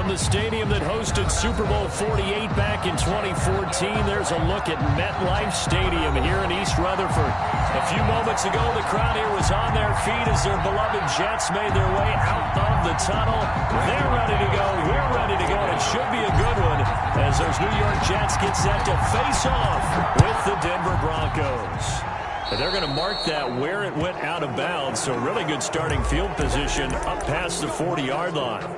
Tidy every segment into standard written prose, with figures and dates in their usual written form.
From the stadium that hosted Super Bowl 48 back in 2014, there's a look at MetLife Stadium here in East Rutherford. A few moments ago, the crowd here was on their feet as their beloved Jets made their way out of the tunnel. They're ready to go. We're ready to go. And it should be a good one as those New York Jets get set to face off with the Denver Broncos. And they're going to mark that where it went out of bounds. So really good starting field position up past the 40-yard line.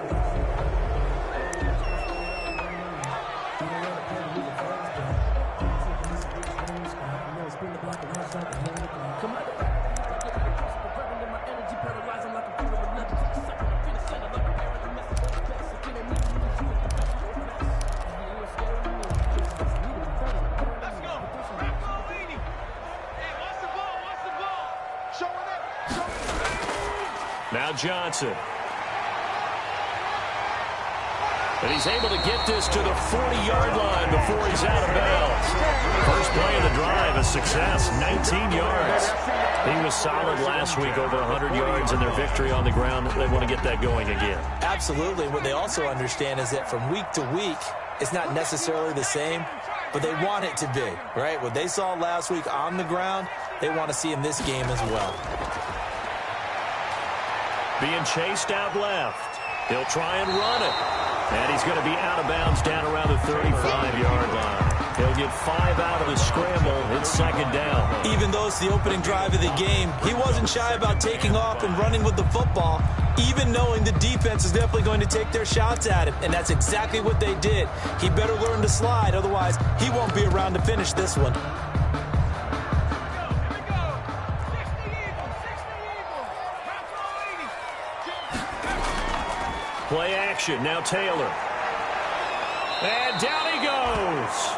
Now Johnson. And he's able to get this to the 40-yard line before he's out of bounds. First play of the drive, a success, 19 yards. He was solid last week, over 100 yards in their victory on the ground. They want to get that going again. Absolutely. What they also understand is that from week to week, it's not necessarily the same, but they want it to be, right? What they saw last week on the ground, they want to see in this game as well. Being chased out left. He'll try and run it. And he's going to be out of bounds down around the 35-yard line. He'll get 5 out of the scramble. It's second down. Even though it's the opening drive of the game, he wasn't shy about taking off and running with the football, even knowing the defense is definitely going to take their shots at him. And that's exactly what they did. He better learn to slide, otherwise he won't be around to finish this one. Play action. Now Taylor. And down he goes.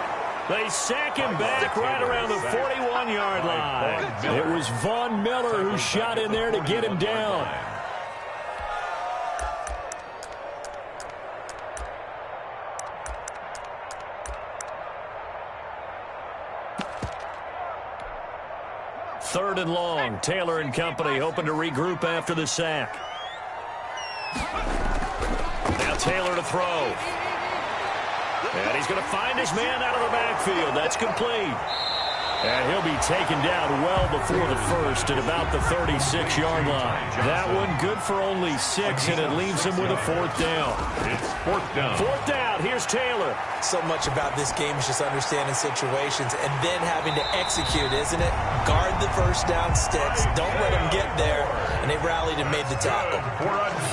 They sack him back right around the 41-yard line. It was Von Miller who shot in there to get him down. Third and long. Taylor and company hoping to regroup after the sack. Now Taylor to throw. And he's going to find his man out of the backfield. That's complete. And he'll be taken down well before the first at about the 36-yard line. That one good for only 6, and it leaves him with a fourth down. It's fourth down. Fourth down. Here's Taylor. So much about this game is just understanding situations and then having to execute, isn't it? Guard the first down sticks. Don't let them get there. And they rallied and made the tackle.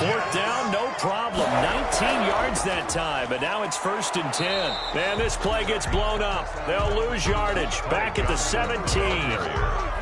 Fourth down, no problem. 19 yards that time, but now it's 1st and 10. And this play gets blown up. They'll lose yardage. Back at the 17.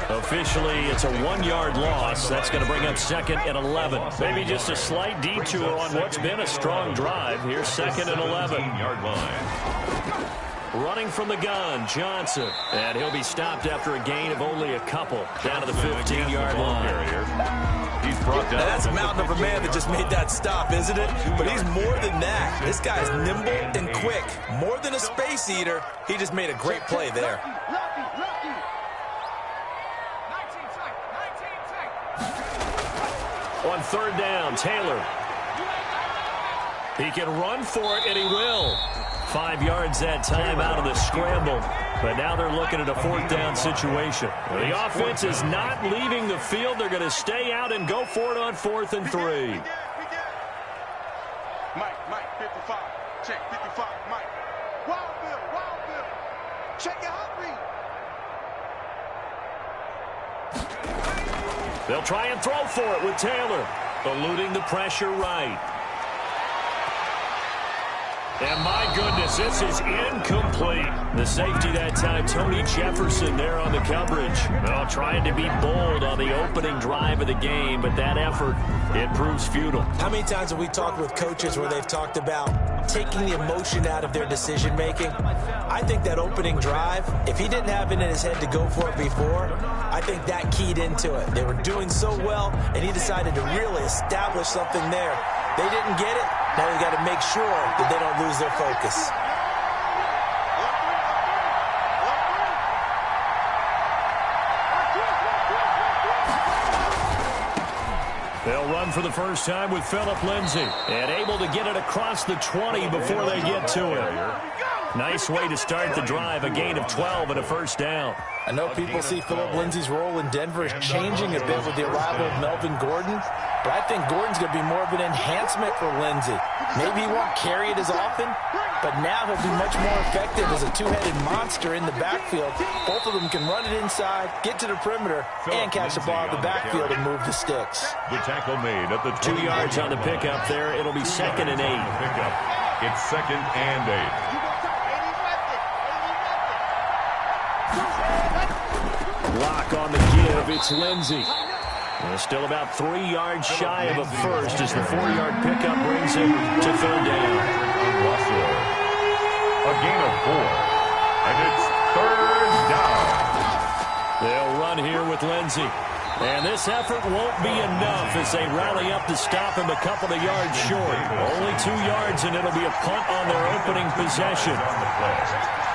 Officially, it's a 1-yard loss. That's going to bring up 2nd and 11. Maybe just a slight detour on what's been a strong drive. Here's 2nd and 11. 15-yard line. Running from the gun, Johnson. And he'll be stopped after a gain of only a couple. Down to the 15-yard line. He's brought down. Now that's a mountain of a man that just made that stop, isn't it? But he's more than that. This guy's nimble and quick. More than a space eater. He just made a great play there. On 3rd down, Taylor. He can run for it, and he will. 5 yards that time out of the scramble. But now they're looking at a 4th down situation. The offense is not leaving the field. They're going to stay out and go for it on 4th and 3. Mike, 55. Check, 55, Mike. Wild Bill. Check your hot read. They'll try and throw for it with Taylor. Eluding the pressure right. And my goodness, this is incomplete. The safety that time, Tony Jefferson there on the coverage. Well, trying to be bold on the opening drive of the game, but that effort, it proves futile. How many times have we talked with coaches where they've talked about taking the emotion out of their decision-making? I think that opening drive, if he didn't have it in his head to go for it before, I think that keyed into it. They were doing so well, and he decided to really establish something there. They didn't get it. Now you got to make sure that they don't lose their focus. They'll run for the first time with Phillip Lindsay. And able to get it across the 20 before they get to it. Nice way to start the drive. A gain of 12 and a first down. I know people see Phillip Lindsay's role in Denver is changing a bit with the arrival of Melvin Gordon, but I think Gordon's going to be more of an enhancement for Lindsay. Maybe he won't carry it as often, but now he'll be much more effective as a two-headed monster in the backfield. Both of them can run it inside, get to the perimeter, and catch the ball in the backfield and move the sticks. The tackle made at the 2 yards on the pickup there. It'll be 2nd and 8. It's 2nd and 8. Block on the give. It's Lindsay. They're still about 3 yards shy of a first as the 4-yard pickup brings him to 3rd down. A gain of 4. And it's 3rd down. They'll run here with Lindsay. And this effort won't be enough as they rally up to stop him a couple of yards short. Only 2 yards, and it'll be a punt on their opening possession.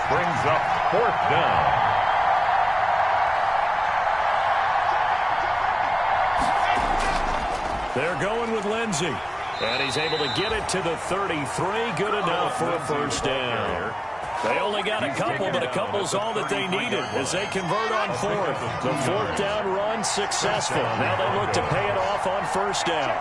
Brings up 4th down. They're going with Lindsay. And he's able to get it to the 33. Good enough for a first down. They only got a couple, but a couple's all that they needed as they convert on 4th. The 4th down run successful. Now they look to pay it off on first down.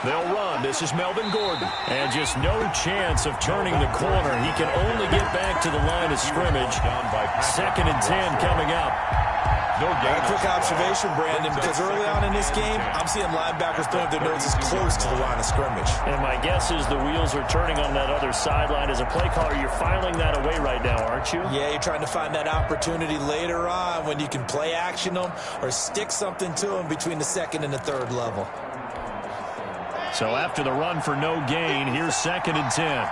They'll run. This is Melvin Gordon. And just no chance of turning the corner. He can only get back to the line of scrimmage. 2nd and 10 coming up. A quick observation, Brandon, because early on in this game, I'm seeing linebackers putting their noses close to the line of scrimmage. And my guess is the wheels are turning on that other sideline. As a play caller, you're filing that away right now, aren't you? Yeah, you're trying to find that opportunity later on when you can play action them or stick something to them between the 2nd and the 3rd level. So after the run for no gain, here's 2nd and 10.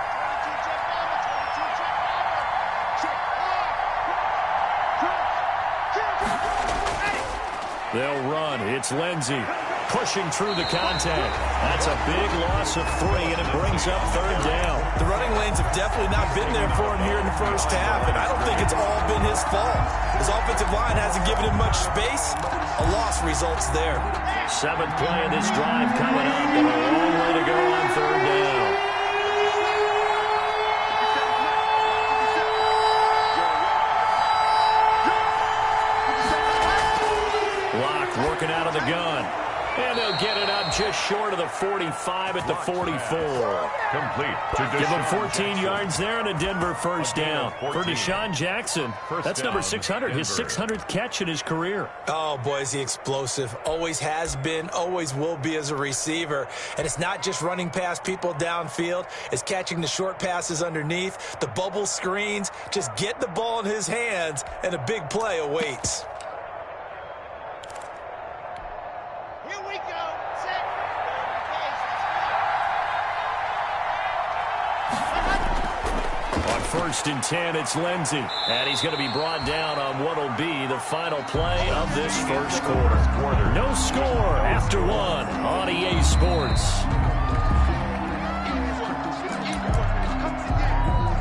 They'll run. It's Lindsay pushing through the contact. That's a big loss of 3, and it brings up 3rd down. The running lanes have definitely not been there for him here in the first half, and I don't think it's all been his fault. His offensive line hasn't given him much space. A loss results there. 7th play of this drive coming up, and a long way to go on 3rd down. Working out of the gun. And they'll get it up just short of the 45 at the 44. Complete. Give him 14 yards there and a Denver first down. For Deshaun Jackson, that's number 600, his 600th catch in his career. Oh, boy, is he explosive. Always has been, always will be as a receiver. And it's not just running past people downfield. It's catching the short passes underneath, the bubble screens. Just get the ball in his hands, and a big play awaits. First and 10, it's Lindsay. And he's going to be brought down on what will be the final play of this first quarter. No score after 1 on EA Sports.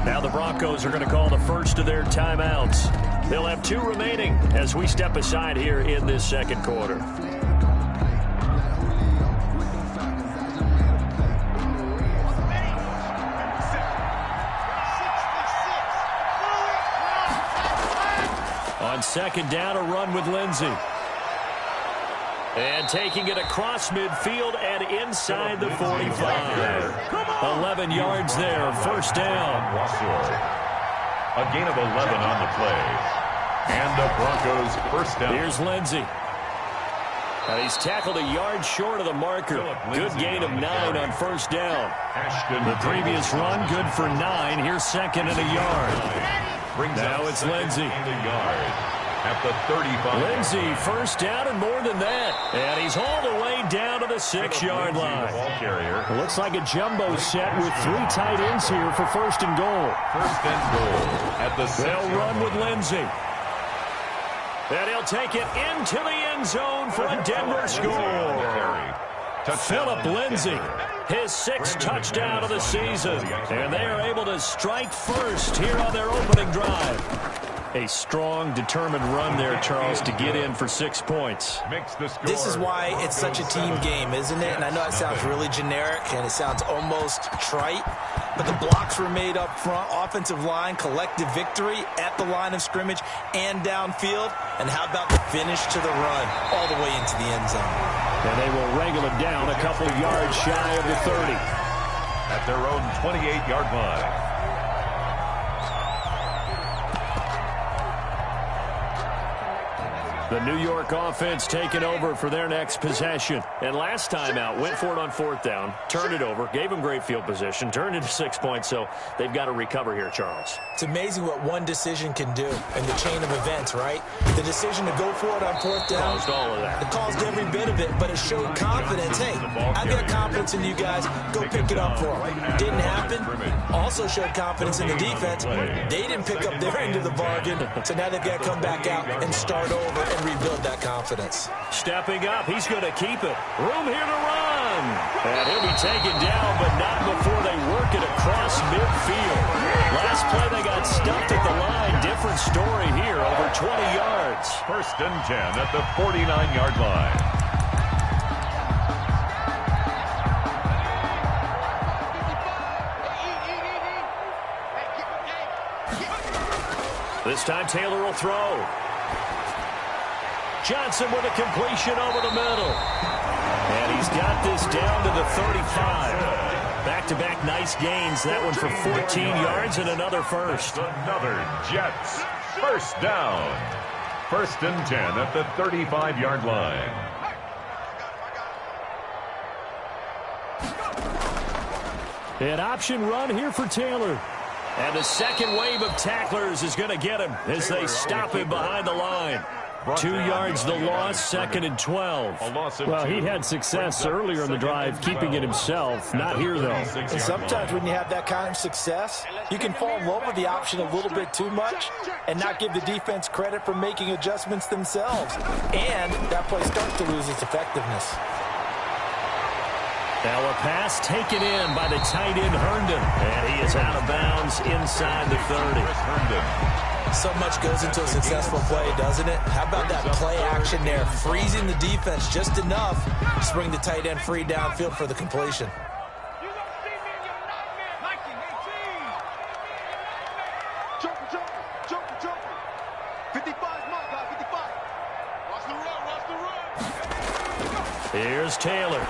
Now the Broncos are going to call the first of their timeouts. They'll have 2 remaining as we step aside here in this second quarter. On 2nd down, a run with Lindsay. And taking it across midfield and inside the 45. 11 yards there, first down. A gain of 11 on the play. And the Broncos first down. Here's Lindsay. And he's tackled a yard short of the marker. Good gain of 9 on first down. The previous run, good for 9. Here's 2nd and a yard. Now it's Lindsay. At the 35. Lindsay first down and more than that. And he's all the way down to the 6-yard line. Looks like a jumbo set with 3 tight ends here for first and goal. First and goal at the 6. They'll run with Lindsay. And he'll take it into the end zone for a Denver score. Phillip Lindsay, his 6th touchdown of the season. And they are able to strike first here on their opening drive. A strong, determined run there, Charles, to get in for 6 points. This is why it's such a team game, isn't it? And I know it sounds really generic and it sounds almost trite, but the blocks were made up front, offensive line, collective victory at the line of scrimmage and downfield. And how about the finish to the run all the way into the end zone? And they will wrangle it down a couple of yards shy of the 30. At their own 28-yard line. The New York offense taking over for their next possession. And last time out, went for it on 4th down, turned it over, gave them great field position, turned it to 6 points, so they've got to recover here, Charles. It's amazing what one decision can do in the chain of events, right? The decision to go for it on 4th down. Caused all of that. It caused every bit of it, but it showed confidence. Hey, I've got confidence in you guys. Go pick it up for them. Didn't happen. Also showed confidence in the defense. They didn't pick up their end of the bargain, so now they've got to come back out and start over and rebuild that confidence. Stepping up, he's going to keep it. Room here to run. And he'll be taken down, but not before they work it across midfield. Last play, they got stuffed at the line. Different story here, over 20 yards. 1st and 10 at the 49-yard line. This time Taylor will throw. Johnson with a completion over the middle. And he's got this down to the 35. Back-to-back nice gains. That one for 14 yards and another first. Another Jets. 1st down. 1st and 10 at the 35-yard line. An option run here for Taylor. And the second wave of tacklers is going to get him as they stop him behind the line. 2 yards the loss, 2nd and 12. Well, he had success earlier in the drive, keeping it himself. Not here, though. And sometimes when you have that kind of success, you can fall in love with the option a little bit too much and not give the defense credit for making adjustments themselves. And that play starts to lose its effectiveness. Now a pass taken in by the tight end Herndon. And he is out of bounds inside the 30. So much goes into a successful play, doesn't it? How about that play action there? Freezing the defense just enough to bring the tight end free downfield for the completion. Here's Taylor.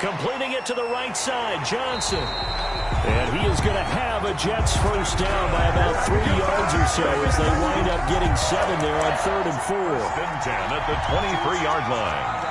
Completing it to the right side, Johnson. And he is going to have a Jets first down by about 3 yards or so as they wind up getting 7 there on 3rd and 4. 1st and 10 at the 23-yard line.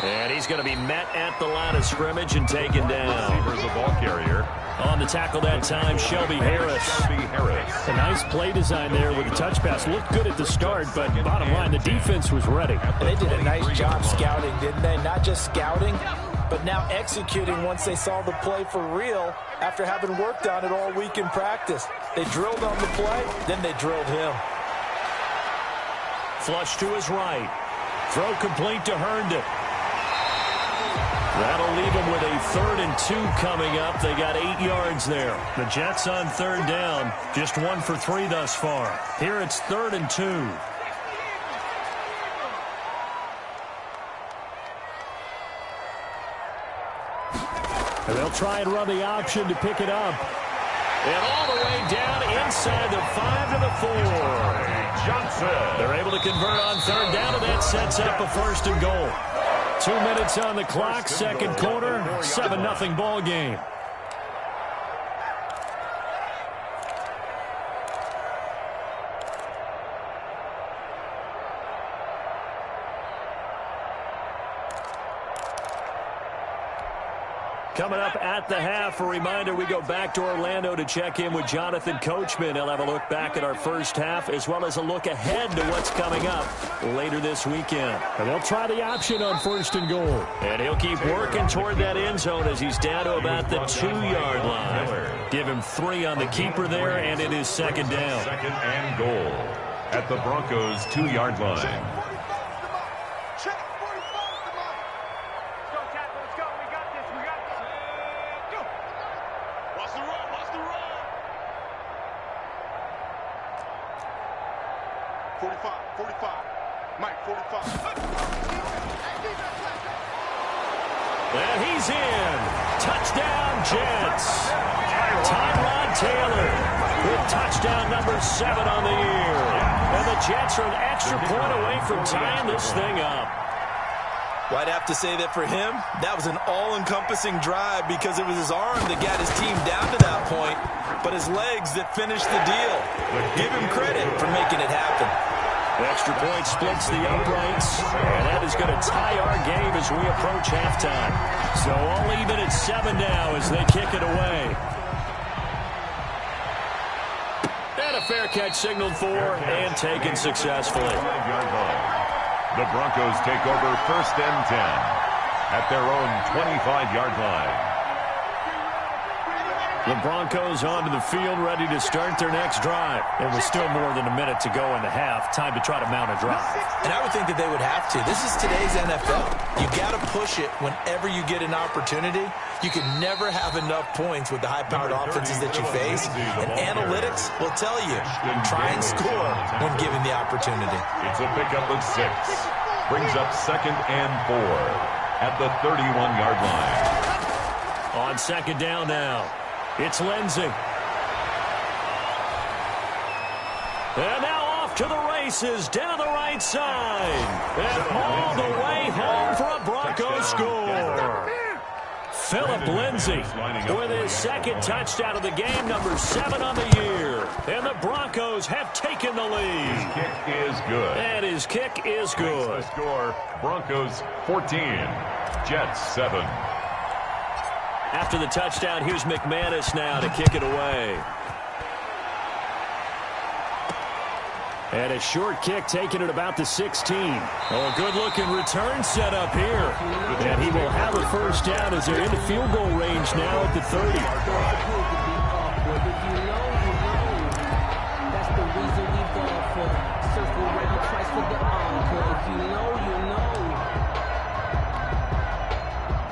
And he's going to be met at the line of scrimmage and taken down. Receivers, the ball carrier. On the tackle that time, Shelby Harris. A nice play design there with the touch pass. Looked good at the start, but bottom line, the defense was ready. And they did a nice job scouting, didn't they? Not just scouting, but now executing once they saw the play for real after having worked on it all week in practice. They drilled on the play, then they drilled him. Flush to his right. Throw complete to Herndon. That'll leave them with a 3rd and 2 coming up. They got 8 yards there. The Jets on 3rd down. Just 1 for 3 thus far. Here it's 3rd and 2. And they'll try and run the option to pick it up. And all the way down inside the 5 to the 4. Johnson. They're able to convert on 3rd down, and that sets up a 1st and goal. 2 minutes on the clock, 2nd quarter, 7-0 ball game. Coming up at the half, a reminder, we go back to Orlando to check in with Jonathan Coachman. He'll have a look back at our first half as well as a look ahead to what's coming up later this weekend. And they'll try the option on 1st and goal. And he'll keep working toward that end zone as he's down to about the 2-yard line. Give him 3 on the keeper there, and it is second down. Second and goal at the Broncos' 2-yard line. Check 45 is the mark. Let's go, tackle. Let's go. We got this. We got this. Go. Watch the run. Watch the run. 45. 45. Mike, 45. And he's in. Touchdown, Jets. Tyrod Taylor with touchdown number 7 on the year. And the Jets are an extra point away from tying this thing up. Well, I'd have to say that for him, that was an all-encompassing drive because it was his arm that got his team down to that point, but his legs that finished the deal. Give him credit for making it happen. Extra point splits the uprights, and that is going to tie our game as we approach halftime. So all even at 7 now as they kick it away. And a fair catch signaled for and taken successfully. The Broncos take over 1st and 10 at their own 25-yard line. The Broncos onto the field, ready to start their next drive. It was still more than a minute to go in the half. Time to try to mount a drive. And I would think that they would have to. This is today's NFL. You got to push it whenever you get an opportunity. You can never have enough points with the high-powered offenses that you face. And analytics will tell you, try and score when given the opportunity. It's a pickup of 6. Brings up 2nd and 4 at the 31-yard line. On second down now. It's Lindsey. And now off to the races, down the right side. And all the way home for a Broncos score. Philip Lindsey with his 2nd touchdown of the game, number 7 on the year. And the Broncos have taken the lead. His kick is good. And his kick is good. The score, Broncos 14, Jets 7. After the touchdown, here's McManus now to kick it away. And a short kick taken at about the 16. Oh, a good-looking return set up here. And he will have a first down as they're into field goal range now at the 30. That's the reason we go for circle round twice for the encore. If you know, you know.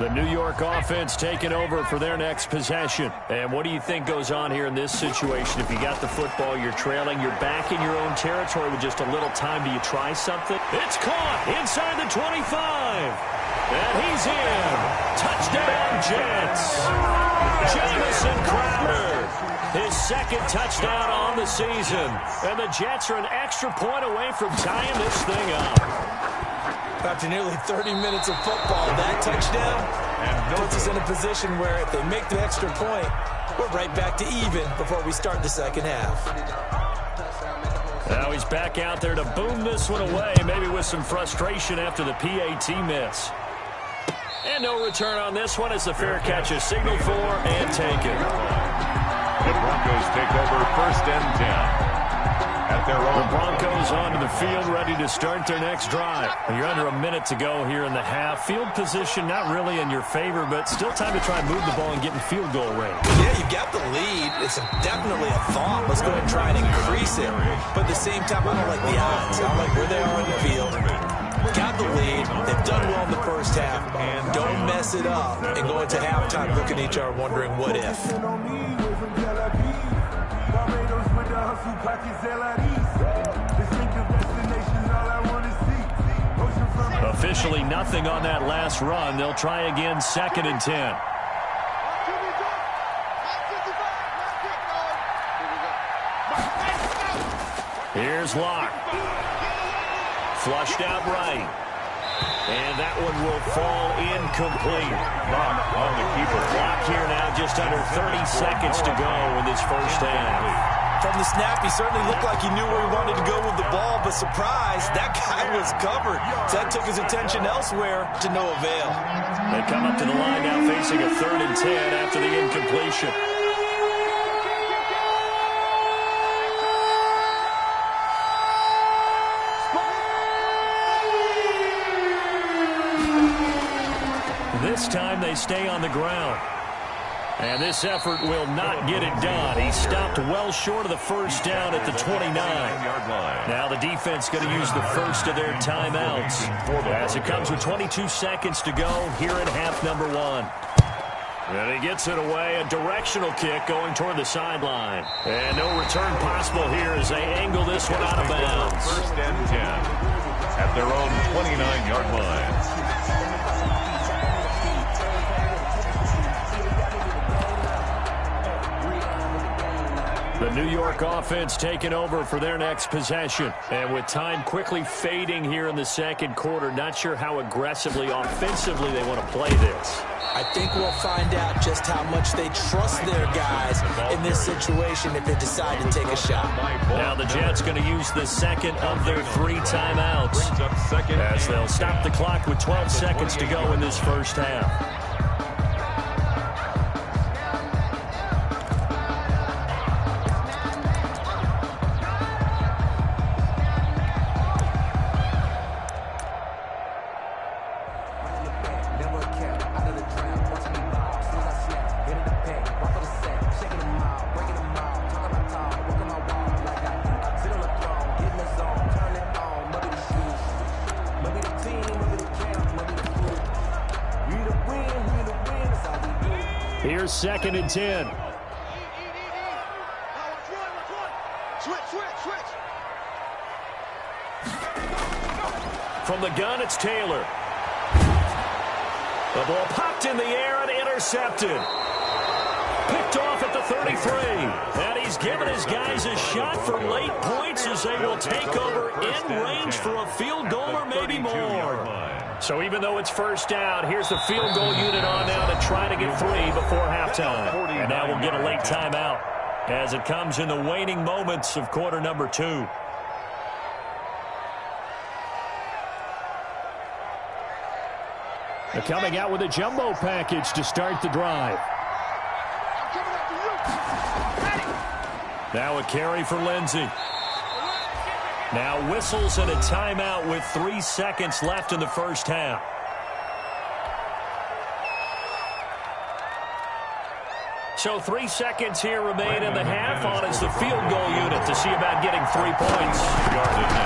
The New York offense taking over for their next possession. And what do you think goes on here in this situation? If you got the football, you're trailing, you're back in your own territory with just a little time. Do you try something? It's caught inside the 25. And he's in. Touchdown, Jets. Jamison Crowder, his 2nd touchdown on the season. And the Jets are an extra point away from tying this thing up. After nearly 30 minutes of football, that touchdown puts us in a position where if they make the extra point, we're right back to even before we start the second half. Now he's back out there to boom this one away, maybe with some frustration after the PAT miss. And no return on this one as the fair catch is signaled for and taken. The Broncos take over 1st and 10. At their own. The Broncos onto the field, ready to start their next drive. You're under a minute to go here in the half. Field position not really in your favor, but still time to try and move the ball and get in field goal range. Yeah, you've got the lead. It's definitely a thought. Let's go ahead and try and increase it. But at the same time, I don't like the odds. I don't like where they are on the field. Got the lead. They've done well in the first half. Don't mess it up and go into halftime looking at each other wondering what if. Officially nothing on that last run. They'll try again, 2nd and 10. Here's Locke. Flushed out right. And that one will fall incomplete. Locke on the keeper. Clock here now, just under 30 seconds to go in this first half. From the snap, he certainly looked like he knew where he wanted to go with the ball, but surprise, that guy was covered. So that took his attention elsewhere to no avail. They come up to the line now facing a 3rd and 10 after the incompletion. This time they stay on the ground. And this effort will not get it done. He stopped well short of the first down at the 29. Now the defense going to use the first of their timeouts as it comes with 22 seconds to go here in half number 1. And he gets it away, a directional kick going toward the sideline. And no return possible here as they angle this one out of bounds. First and 10 at their own 29-yard line. The New York offense taking over for their next possession. And with time quickly fading here in the second quarter, not sure how aggressively, offensively they want to play this. I think we'll find out just how much they trust their guys in this situation if they decide to take a shot. Now the Jets going to use the second of their 3 timeouts as they'll stop the clock with 12 seconds to go in this first half. Here's 2nd and 10. From the gun, it's Taylor. The ball popped in the air and intercepted. Picked off at the 33. And he's given his guys a shot for late points as they will take over in range for a field goal or maybe more. So even though it's first down, here's the field goal unit on now to try to get 3 before halftime. And now we'll get a late timeout as it comes in the waning moments of quarter number 2. They're coming out with a jumbo package to start the drive. Now a carry for Lindsey. Now whistles and a timeout with 3 seconds left in the first half. So 3 seconds here remain in the half on as the field goal unit to see about getting 3 points.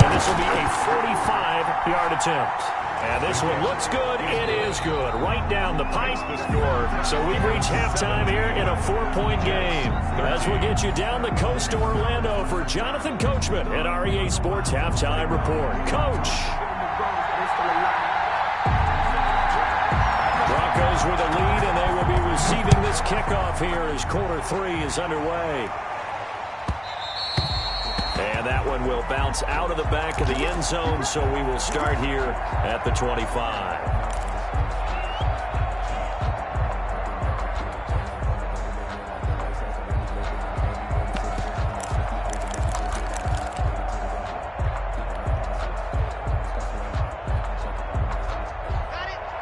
And this will be a 45-yard attempt. And this one looks good. It is good. Right down the pipe. So we've reached halftime here in a 4-point game. As we'll get you down the coast to Orlando for Jonathan Coachman at REA Sports Halftime Report. Coach. Broncos with a lead, and they will be receiving this kickoff here as quarter 3 is underway. And that one will bounce out of the back of the end zone, so we will start here at the 25.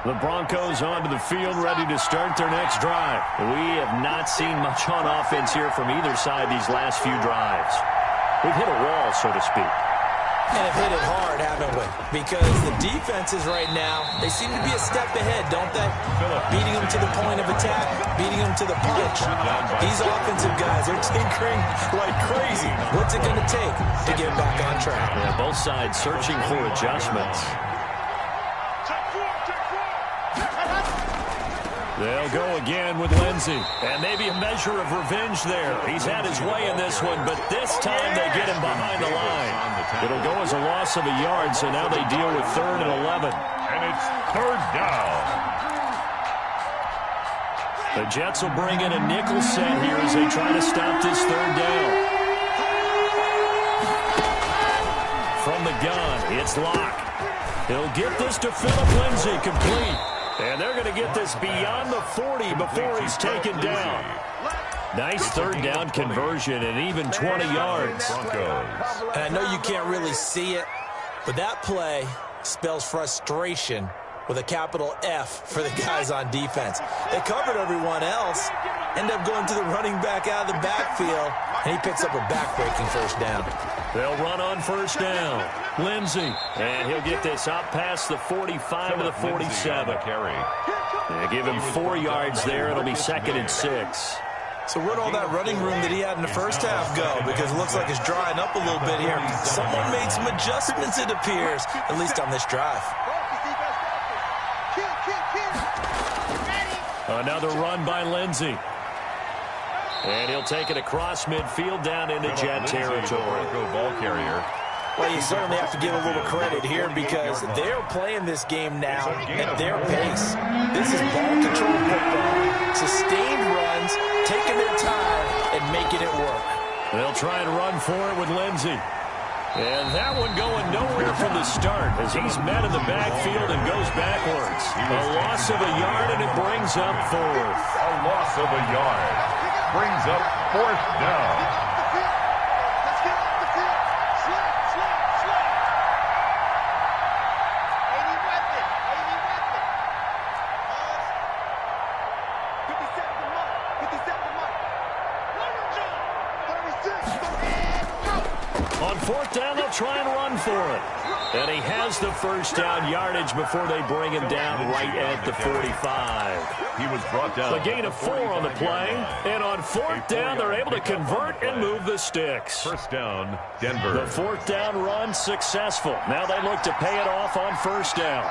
The Broncos onto the field, ready to start their next drive. We have not seen much on offense here from either side these last few drives. We've hit a wall, so to speak. And have hit it hard, haven't we? Because the defenses right now, they seem to be a step ahead, don't they? Beating them to the point of attack, beating them to the punch. These offensive guys, they're tinkering like crazy. What's it going to take to get back on track? Yeah, both sides searching for adjustments. They'll go again with Lindsey. And maybe a measure of revenge there. He's had his way in this one, but this time they get him behind the line. It'll go as a loss of a yard, so now they deal with 3rd and 11. And it's 3rd down. The Jets will bring in a nickel set here as they try to stop this 3rd down. From the gun, it's Locke. He'll get this to Phillip Lindsay, complete. And they're going to get this beyond the 40 before he's taken down. Nice 3rd down conversion and even 20 yards. And I know you can't really see it, but that play spells frustration with a capital F for the guys on defense. They covered everyone else, end up going to the running back out of the backfield, and he picks up a back-breaking first down. They'll run on first down. Lindsey, and he'll get this up past the 45 to the 47. They give him 4 yards there. It'll be 2nd and 6. So where'd all that running room that he had in the first half go? Because it looks like it's drying up a little bit here. Someone made some adjustments, it appears, at least on this drive. Another run by Lindsey. And he'll take it across midfield down into Jet territory. Bronco ball carrier. Well, you certainly have to give a little credit here because they're playing this game now at their pace. This is ball control football. Sustained runs, taking their time, and making it work. They'll try and run for it with Lindsey. And that one going nowhere from the start as he's met in the backfield and goes backwards. A loss of a yard, and it brings up 4th. A loss of a yard brings up 4th down. On 4th down, they'll try and run for it. And he has the first down yardage before they bring him down right at the 45. He was brought down. A gain of 4 on the play. And on 4th down, they're able to convert and move the sticks. First down, Denver. The 4th down run successful. Now they look to pay it off on 1st down.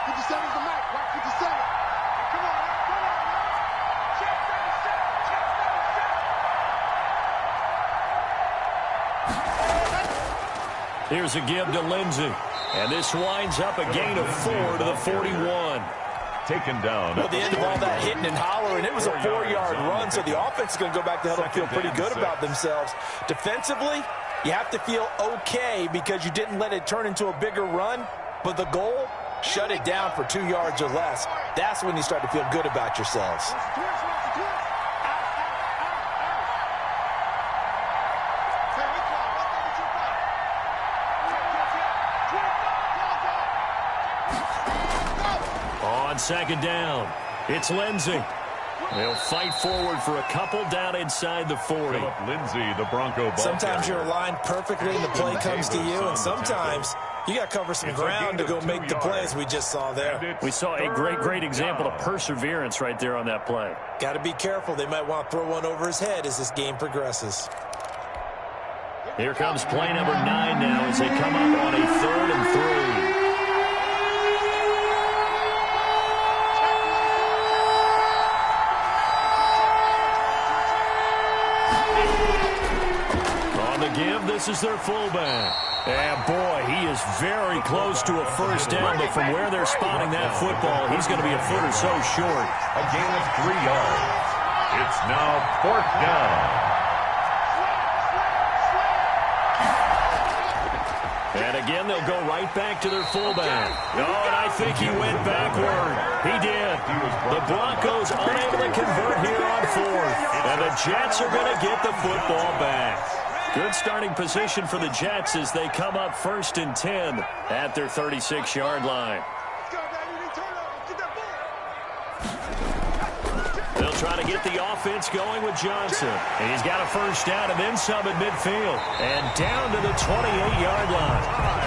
57 is the mark. Watch 57. Come on, come on. Check 37. Check 37. Here's a give to Lindsey. And this winds up a gain of 4 to the 41. Taken down. Well, at the end of all that hitting and hollering, it was a 4-yard run, so the offense is going to go back to huddle and feel pretty good about themselves. Defensively, you have to feel okay because you didn't let it turn into a bigger run, but the goal, shut it down for 2 yards or less. That's when you start to feel good about yourselves. On 2nd down, it's Lindsey. They'll fight forward for a couple down inside the 40. Lindsey, the Bronco ball Sometimes carrier. you're aligned perfectly and the play comes to you, and sometimes you got to cover some ground to go make the plays we just saw there. We saw a great example of perseverance right there on that play. Got to be careful. They might want to throw one over his head as this game progresses. Here comes play number 9 now as they come up on a 3rd and 3. Give, this is their fullback. And boy, he is very close to a first down, but from where they're spotting that football, he's going to be a foot or so short. A gain of 3 yards. It's now 4th down. And again, they'll go right back to their fullback. Oh, and I think he went backward. He did. The Broncos unable to convert here on 4th. And the Jets are going to get the football back. Good starting position for the Jets as they come up 1st and 10 at their 36-yard line. They'll try to get the offense going with Johnson. And he's got a first down and then some at midfield. And down to the 28-yard line.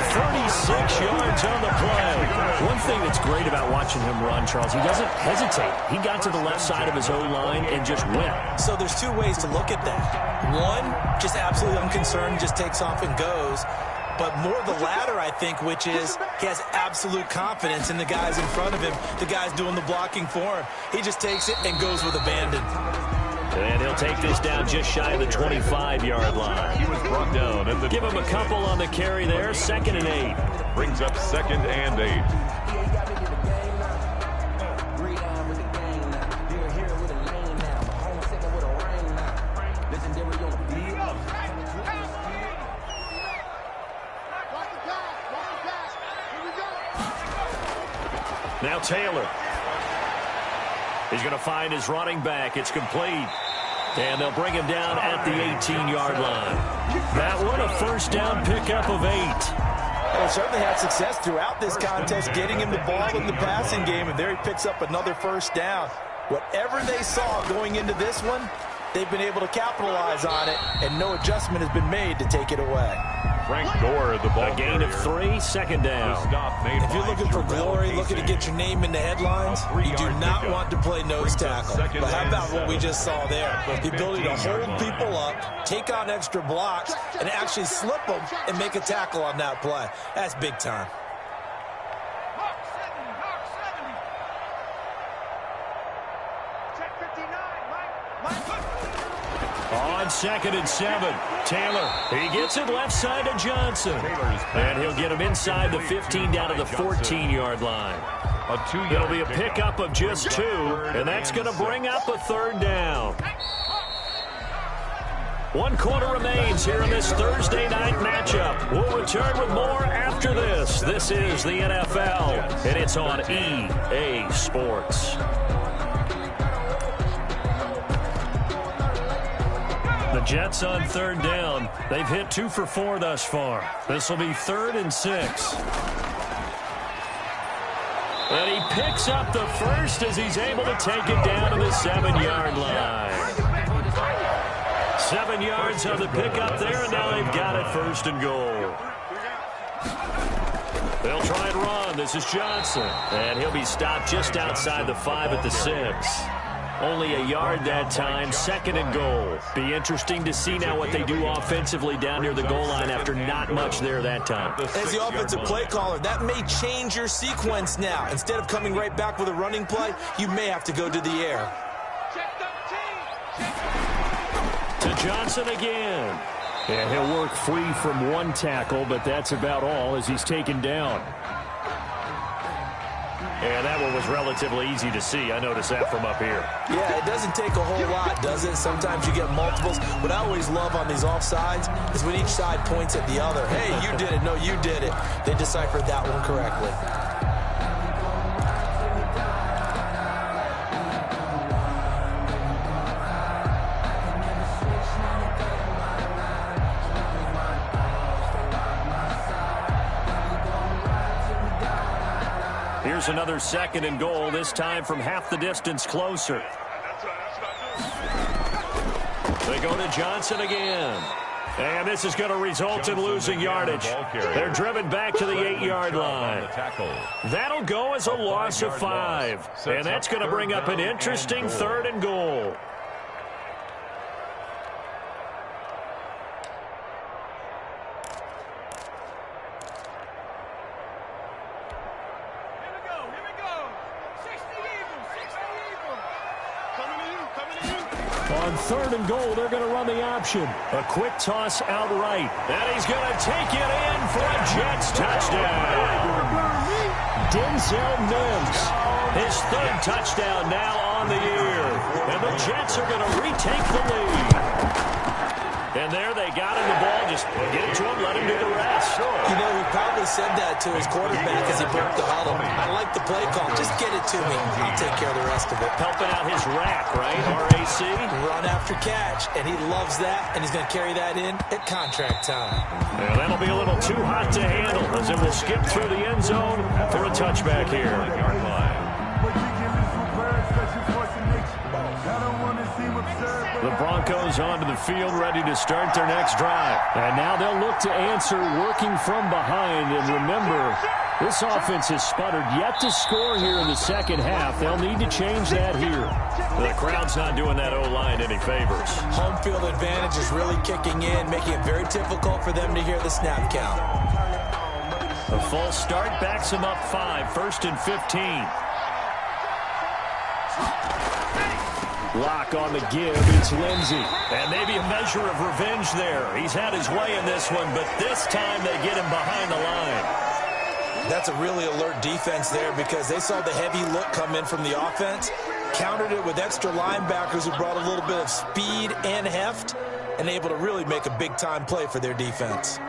36 yards on the play. One thing that's great about watching him run, Charles, he doesn't hesitate. He got to the left side of his O-line and just went. So there's 2 ways to look at that. One, just absolutely unconcerned, just takes off and goes. But more the latter, I think, which is he has absolute confidence in the guys in front of him, the guys doing the blocking for him. He just takes it and goes with abandon. And he'll take this down just shy of the 25-yard line. He was brought down at the... Give him a couple on the carry there, 2nd and 8. Brings up 2nd and 8. Now Taylor. He's going to find his running back. It's complete. And they'll bring him down at the 18-yard line. That one, a first down pickup of 8. Well, certainly had success throughout this contest, getting him the ball in the passing game, and there he picks up another first down. Whatever they saw going into this one, they've been able to capitalize on it, and no adjustment has been made to take it away. Frank Gore, the ball. A gain of 3, second down. If you're looking for glory, looking to get your name in the headlines, you do not want to play nose tackle. But how about what we just saw there? The ability to hold people up, take on extra blocks, and actually slip them and make a tackle on that play. That's big time. On 2nd and 7, Taylor. He gets it left side to Johnson. And he'll get him inside the 15 down to the 14-yard line. It'll be a pickup of just 2, and that's going to bring up a 3rd down. 1 quarter remains here in this Thursday night matchup. We'll return with more after this. This is the NFL, and it's on EA Sports. The Jets on 3rd down. They've hit 2 for 4 thus far. This will be 3rd and 6. And he picks up the first as he's able to take it down to the 7-yard line. 7 yards on the pickup there, and now they've got it 1st and goal. They'll try and run. This is Johnson. And he'll be stopped just outside the 5 at the 6. Only a yard that time, 2nd and goal. Be interesting to see now what they do offensively down near the goal line after not much there that time. As the offensive play caller, that may change your sequence now. Instead of coming right back with a running play, you may have to go to the air. To Johnson again. And he'll work free from 1 tackle, but that's about all as he's taken down. And that one was relatively easy to see. I noticed that from up here. Yeah, it doesn't take a whole lot, does it? Sometimes you get multiples. What I always love on these offsides is when each side points at the other. Hey, you did it. No, you did it. They deciphered that one correctly. Here's another 2nd and goal, this time from half the distance closer. They go to Johnson again. And this is going to result in losing yardage. They're driven back to the 8-yard line. That'll go as a loss of 5. And that's going to bring up an interesting 3rd and goal. On 3rd and goal, they're going to run the option. A quick toss outright. And he's going to take it in for a Jets touchdown. Denzel Mims, his 3rd touchdown now on the year. And the Jets are going to retake the lead. And there they got him the ball. Just get it to him, let him do the rest. You know, he probably said that to his quarterback as he broke the huddle. I like the play call. Just get it to me. I'll take care of the rest of it. Helping out his rack, right? RAC. Run after catch, and he loves that, and he's going to carry that in at contract time. And that'll be a little too hot to handle as it will skip through the end zone for a touchback here. The Broncos onto the field, ready to start their next drive. And now they'll look to answer working from behind. And remember, this offense has sputtered yet to score here in the second half. They'll need to change that here. The crowd's not doing that O-line any favors. Home field advantage is really kicking in, making it very difficult for them to hear the snap count. A false start backs him up 5, 1st and 15. Lock on the give. It's Lindsey. And maybe a measure of revenge there. He's had his way in this one, but this time they get him behind the line. That's a really alert defense there because they saw the heavy look come in from the offense, countered it with extra linebackers who brought a little bit of speed and heft, and able to really make a big-time play for their defense.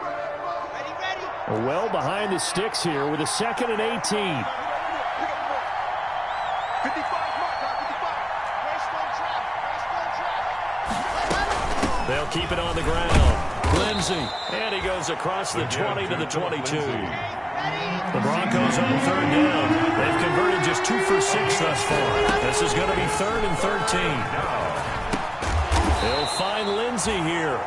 Well behind the sticks here with a 2nd and 18. They'll keep it on the ground. Lindsey. And he goes across the 20 to the 22. The Broncos on 3rd down. They've converted just 2 for 6 thus far. This is going to be 3rd and 13. They'll find Lindsey here.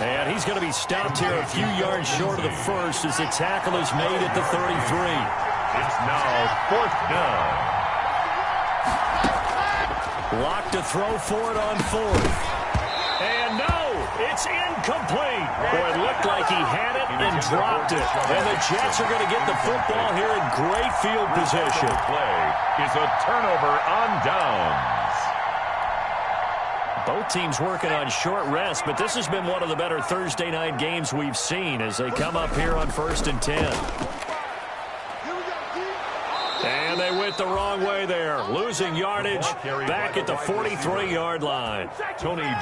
And he's going to be stopped here a few yards short of the first as the tackle is made at the 33. It's now 4th down. Lock to throw for it on 4th. And no, it's incomplete. Boy, it looked like he had it and dropped it. And the Jets are going to get the football here in great field position. Play is a turnover on downs. Both teams working on short rest, but this has been one of the better Thursday night games we've seen as they come up here on 1st and 10. And they went the wrong way there, losing yardage back at the 43-yard line.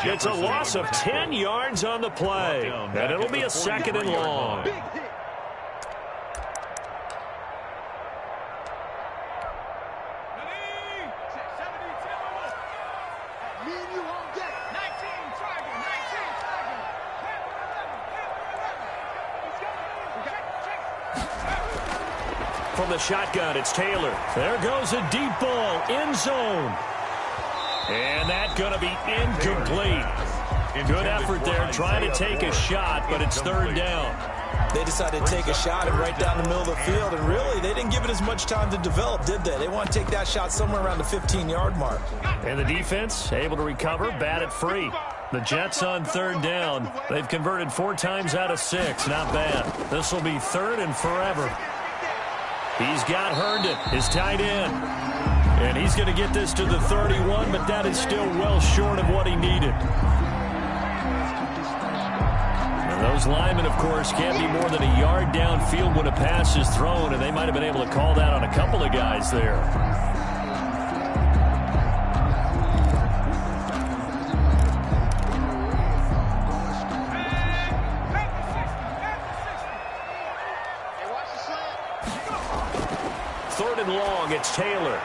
It's a loss of 10 yards on the play, and it'll be a 2nd and long. From the shotgun, it's Taylor. There goes a deep ball, end zone. And that's going to be incomplete. Good effort there, trying to take a shot, but it's 3rd down. They decided to take a shot and right down the middle of the field, and really, they didn't give it as much time to develop, did they? They want to take that shot somewhere around the 15-yard mark. And the defense able to recover, bat it free. The Jets on 3rd down. They've converted 4 times out of 6. Not bad. This will be 3rd and forever. He's got Herndon, his tight end. And he's going to get this to the 31, but that is still well short of what he needed. And those linemen, of course, can't be more than a yard downfield when a pass is thrown, and they might have been able to call that on a couple of guys there. Long, it's Taylor.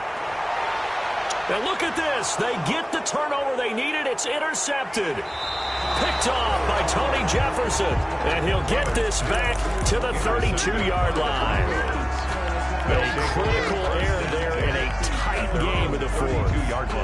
And look at this. They get the turnover they needed. It's intercepted. Picked off by Tony Jefferson. And he'll get this back to the 32-yard line. A critical error there in a tight game of the 4th.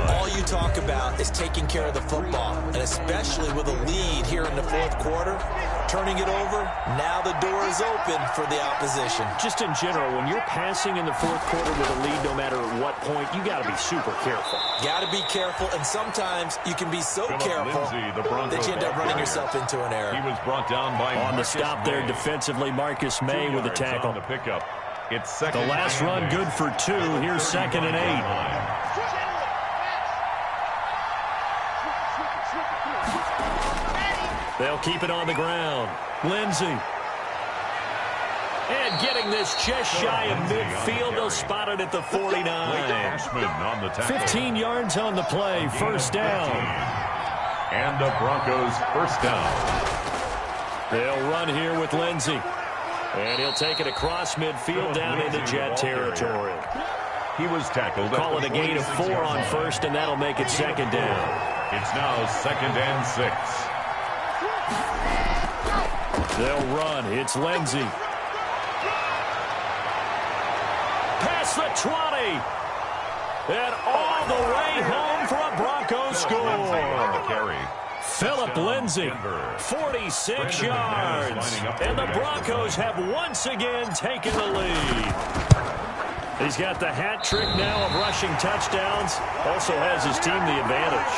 All you talk about is taking care of the football, and especially with a lead here in the 4th quarter. Turning it over, now the door is open for the opposition. Just in general, when you're passing in the 4th quarter with a lead, no matter at what point, you got to be super careful. Got to be careful, and sometimes you can be so careful that you end up running yourself into an error. He was brought down by on the stop there defensively, Marcus May with a tackle. The pickup. It's the last run good for 2. Here's 2nd and 8. They'll keep it on the ground. Lindsey. And getting this just shy of midfield. They'll spot it at the 49. 15 yards on the play. 1st down. And the Broncos 1st down. They'll run here with Lindsey. And he'll take it across midfield down into Jet territory. He was tackled. Call it a gain of 4 on 1st, and that'll make it 2nd down. It's now 2nd and 6. They'll run. It's Lindsey. Past the 20. And all the way home for a Broncos score. Philip Lindsey, 46 yards. And the Broncos have once again taken the lead. He's got the hat trick now of rushing touchdowns. Also has his team the advantage.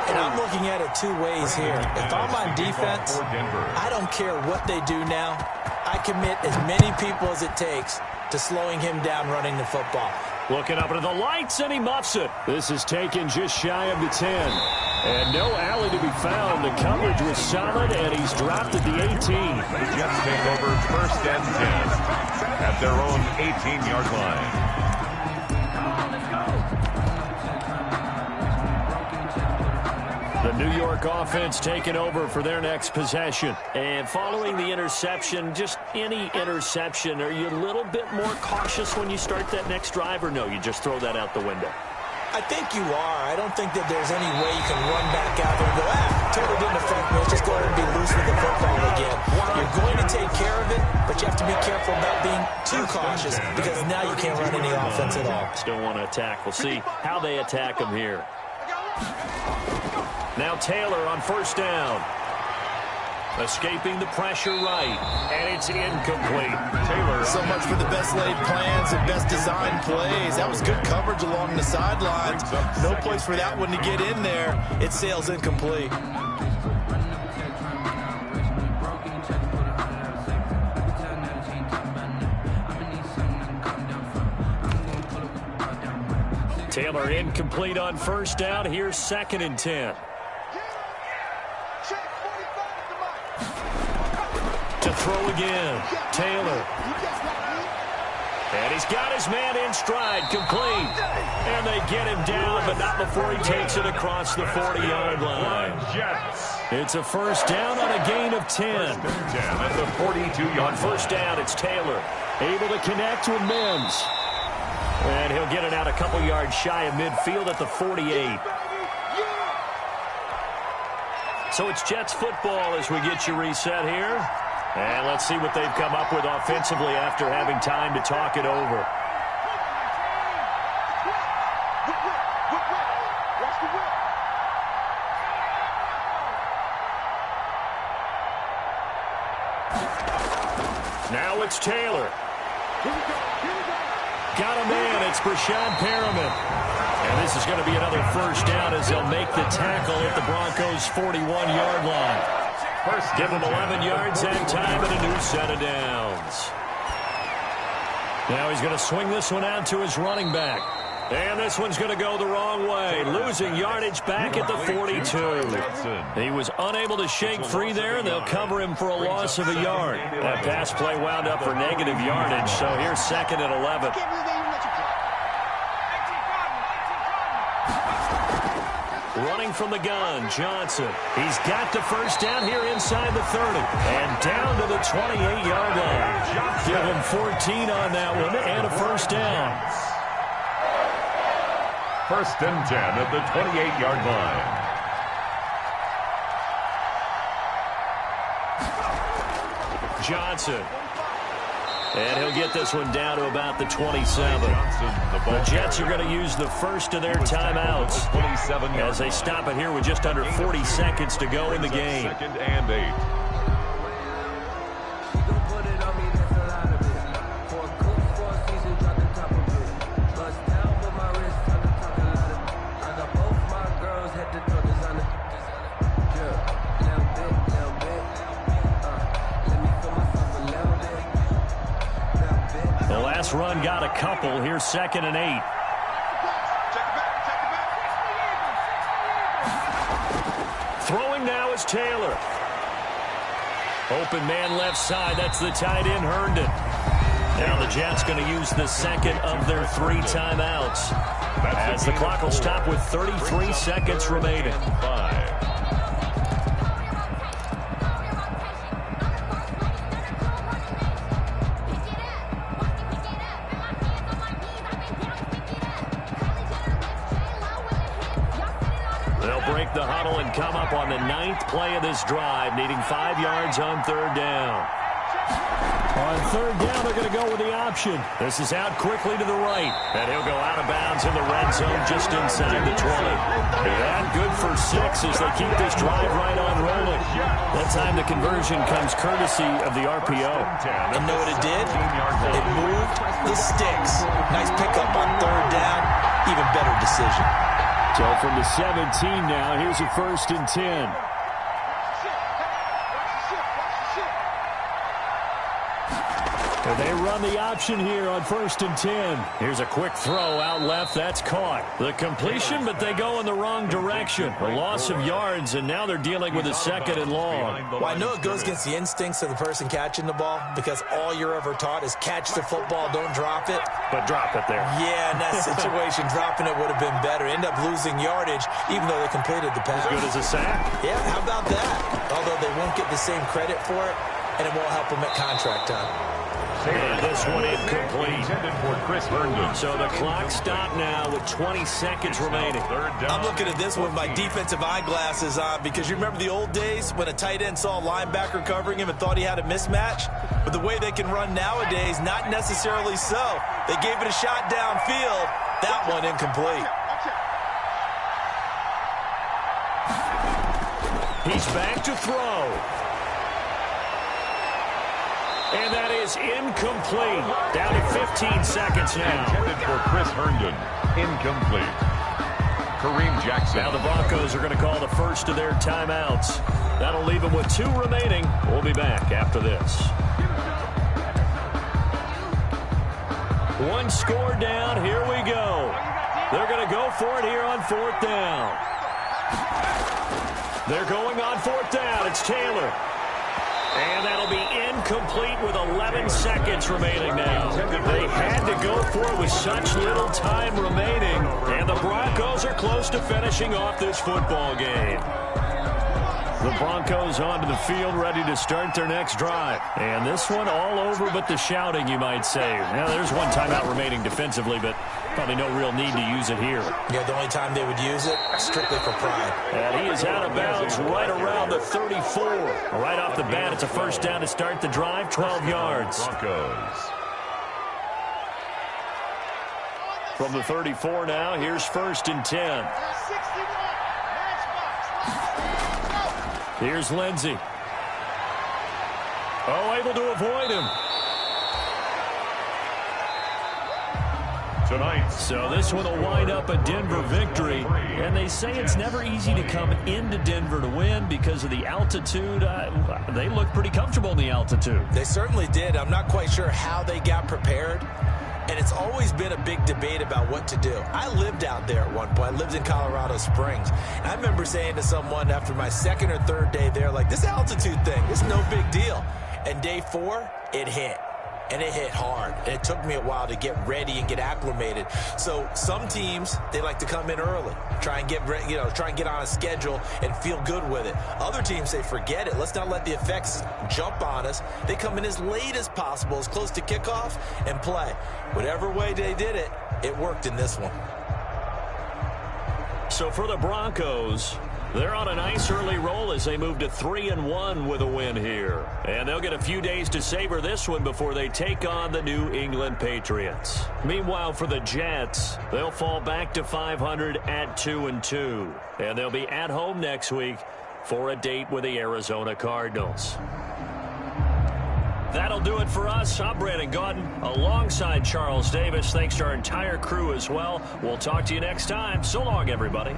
And I'm looking at it 2 ways here. If I'm on defense, I don't care what they do now. I commit as many people as it takes to slowing him down running the football. Looking up into the lights, and he muffs it. This is taken just shy of the 10. And no alley to be found. The coverage was solid, and he's dropped at the 18. The Jets take over 1st and 10 at their own 18-yard line. The New York offense taking over for their next possession. And following the interception, just any interception, are you a little bit more cautious when you start that next drive, or no, you just throw that out the window? I think you are. I don't think that there's any way you can run back out there and go, totally didn't affect me. Let's just go ahead and be loose with the football again. You're going to take care of it, but you have to be careful about being too cautious because now you can't run any offense at all. Still want to attack. We'll see how they attack them here. Now Taylor on first down. Escaping the pressure right, and it's incomplete. Taylor. So much for the best laid plans and best designed plays. That was good coverage along the sidelines. No place for that one to get in there. It sails incomplete. Taylor incomplete on first down. Here's 2nd and 10. To throw again, Taylor. And he's got his man in stride, complete. And they get him down, but not before he takes it across the 40-yard line. It's a first down on a gain of 10. At the 42-yard on first down, it's Taylor. Able to connect with Mims. And he'll get it out a couple yards shy of midfield at the 48. So it's Jets football as we get you reset here. And let's see what they've come up with offensively after having time to talk it over. Now it's Taylor. Got a man. It's Brashad Perriman. And this is going to be another first down as they'll make the tackle at the Broncos' 41-yard line. Give him 11 yards and time and a new set of downs. Now he's going to swing this one out to his running back. And this one's going to go the wrong way. Losing yardage back at the 42. He was unable to shake free there, and they'll cover him for a loss of a yard. That pass play wound up for negative yardage, so here's 2nd and 11. Running from the gun, Johnson. He's got the first down here inside the 30. And down to the 28-yard line. Give him 14 on that one and a first down. 1st and 10 at the 28-yard line. Johnson. And he'll get this one down to about the 27. The Jets are going to use the first of their timeouts as they stop it here with just under 40 seconds to go in the game. 2nd and 8. Run got a couple. Here's 2nd and 8. Throwing now is Taylor. Open man left side. That's the tight end, Herndon. Now the Jets going to use the 2nd of their 3 timeouts as the clock will stop with 33 seconds remaining. 5. The huddle and come up on the 9th play of this drive, needing 5 yards on 3rd down. On 3rd down, they're going to go with the option. This is out quickly to the right, and he'll go out of bounds in the red zone just inside the 20. And good for 6 as they keep this drive right on rolling. That time the conversion comes courtesy of the RPO. And know what it did? It moved the sticks. Nice pickup on 3rd down. Even better decision. So from the 17 now, here's a 1st and 10. And they run the option here on 1st and 10. Here's a quick throw out left. That's caught. The completion, but they go in the wrong direction. A loss of yards, and now they're dealing with a 2nd and long. Well, I know it goes against the instincts of the person catching the ball because all you're ever taught is catch the football, don't drop it. But drop it there. Yeah, in that situation, dropping it would have been better. End up losing yardage, even though they completed the pass. As good as a sack? Yeah, how about that? Although they won't get the same credit for it, and it won't help them at contract time. And this one incomplete. So the clock stopped now with 20 seconds remaining. I'm looking at this with my defensive eyeglasses on because you remember the old days when a tight end saw a linebacker covering him and thought he had a mismatch? But the way they can run nowadays, not necessarily so. They gave it a shot downfield. That one incomplete. He's back to throw. And that is incomplete. Down to 15 seconds now. Intended for Chris Herndon. Incomplete. Kareem Jackson. Now the Broncos are going to call the first of their timeouts. That'll leave them with 2 remaining. We'll be back after this. 1 score down. Here we go. They're going to go for it here on 4th down. They're going on 4th down. It's Taylor. And that'll be incomplete with 11 seconds remaining now. They had to go for it with such little time remaining. And the Broncos are close to finishing off this football game. The Broncos onto the field ready to start their next drive. And this one all over but the shouting, you might say. Now, there's 1 timeout remaining defensively, but probably no real need to use it here. Yeah, the only time they would use it, strictly for pride. And he is out of bounds right around the 34. Right off the bat, it's a first down to start the drive, 12 yards. Broncos. From the 34 now, here's 1st and 10. Here's Lindsey. Oh, able to avoid him. Tonight. So this one will wind up a Denver victory. And they say it's never easy to come into Denver to win because of the altitude. They look pretty comfortable in the altitude. They certainly did. I'm not quite sure how they got prepared. And it's always been a big debate about what to do. I lived out there at one point. I lived in Colorado Springs. And I remember saying to someone after my 2nd or 3rd day there, like, this altitude thing, it's no big deal. And day 4, it hit. And it hit hard. And it took me a while to get ready and get acclimated. So some teams, they like to come in early, try and get on a schedule and feel good with it. Other teams say, forget it. Let's not let the effects jump on us. They come in as late as possible, as close to kickoff, and play. Whatever way they did it, it worked in this one. So for the Broncos, they're on a nice early roll as they move to 3-1 with a win here. And they'll get a few days to savor this one before they take on the New England Patriots. Meanwhile, for the Jets, they'll fall back to 500 at 2-2. And they'll be at home next week for a date with the Arizona Cardinals. That'll do it for us. I'm Brandon Gaudin alongside Charles Davis. Thanks to our entire crew as well. We'll talk to you next time. So long, everybody.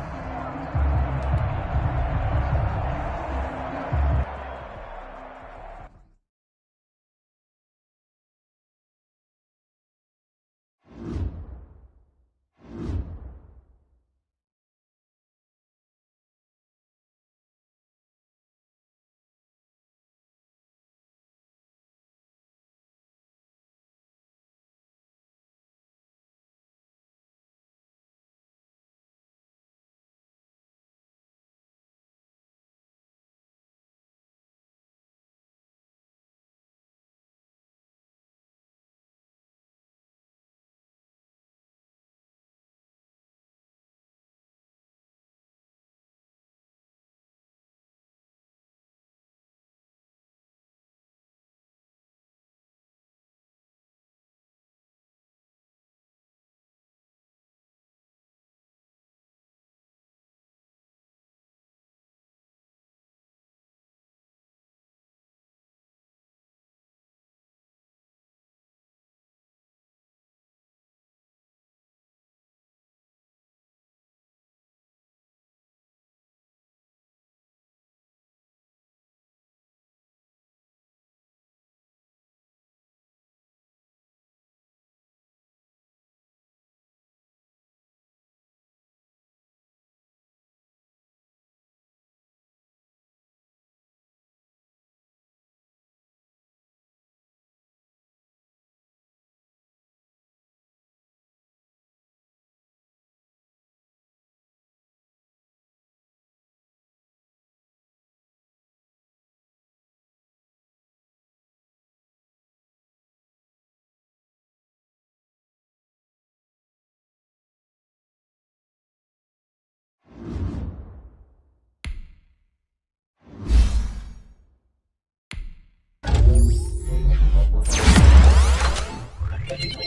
Thank you.